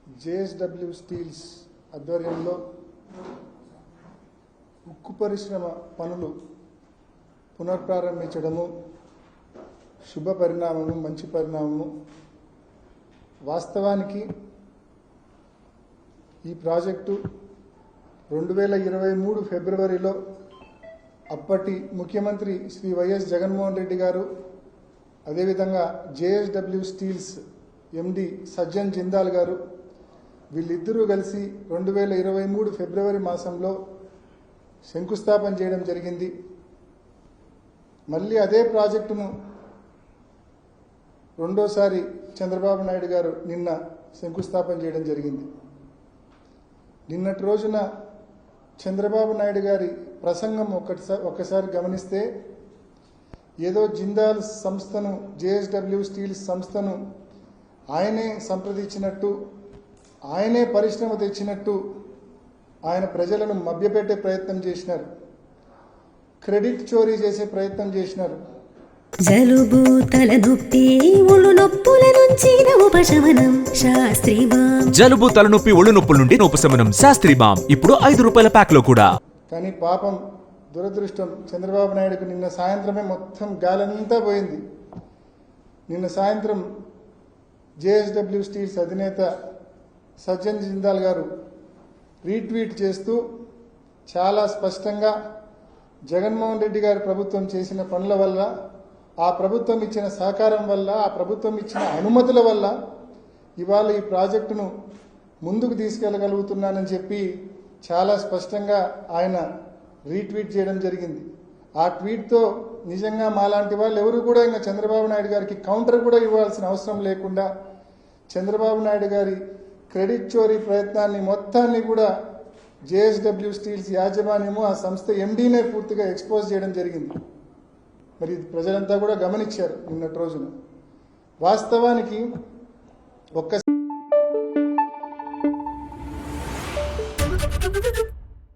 JSW steels ఆధ్వర్యంలో ఉక్కు పరిశ్రమ పనులు పునఃప్రారంభించడము శుభ పరిణామము, మంచి పరిణామము. వాస్తవానికి ఈ ప్రాజెక్టు 2023 ఫిబ్రవరిలో అప్పటి ముఖ్యమంత్రి శ్రీ వైఎస్ జగన్మోహన్ రెడ్డి గారు, అదేవిధంగా JSW steels MD Sajjan Jindal గారు వీళ్ళిద్దరూ కలిసి 2023 ఫిబ్రవరి మాసంలో శంకుస్థాపన చేయడం జరిగింది. మళ్ళీ అదే ప్రాజెక్టును రెండోసారి చంద్రబాబు నాయుడు గారు నిన్న శంకుస్థాపన చేయడం జరిగింది. నిన్నటి రోజున చంద్రబాబు నాయుడు గారి ప్రసంగం ఒక్కసారి గమనిస్తే ఏదో జిందాల్ సంస్థను, JSW స్టీల్స్ సంస్థను ఆయనే సంప్రదించినట్టు, ఆయనే పరిశ్రమ తెచ్చినట్టు ఆయన ప్రజలను మభ్యపెట్టే ప్రయత్నం చేసినారు, క్రెడిట్ చోరీ చేసే ప్రయత్నం చేసినారు. జలుబు, తలనొప్పి, ఒళ్ళు నొప్పుల నుంచి ఉపశమనం శాస్త్రీ బామ్. జలుబు, తలనొప్పి, ఒళ్ళు నొప్పుల నుండి ఉపశమనం శాస్త్రీ బామ్ ఇప్పుడు 5 రూపాయల ప్యాక్ లో కూడా. కానీ పాపం, దురదృష్టం, చంద్రబాబు నాయుడుకు నిన్న సాయంత్రమే మొత్తం గాలంతా పోయింది. నిన్న సాయంత్రం JSW స్టీల్స్ అధినేత సజ్జన్ జిందాల్ గారు రీట్వీట్ చేస్తూ చాలా స్పష్టంగా జగన్మోహన్ రెడ్డి గారి ప్రభుత్వం చేసిన పనుల వల్ల, ఆ ప్రభుత్వం ఇచ్చిన సహకారం వల్ల, ఆ ప్రభుత్వం ఇచ్చిన అనుమతుల వల్ల ఇవాళ ఈ ప్రాజెక్టును ముందుకు తీసుకెళ్లగలుగుతున్నానని చెప్పి చాలా స్పష్టంగా ఆయన రీట్వీట్ చేయడం జరిగింది. ఆ ట్వీట్తో నిజంగా మాలాంటి వాళ్ళు ఎవరు కూడా ఇంకా చంద్రబాబు నాయుడు గారికి కౌంటర్ కూడా ఇవ్వాల్సిన అవసరం లేకుండా చంద్రబాబు నాయుడు గారి క్రెడిట్ చోరీ ప్రయత్నాన్ని మొత్తాన్ని కూడా JSW స్టీల్స్ యాజమాన్యము, ఆ సంస్థ MDనే పూర్తిగా ఎక్స్పోజ్ చేయడం జరిగింది. మరి ప్రజలంతా కూడా గమనించారు నిన్నటి రోజున. వాస్తవానికి ఒక్క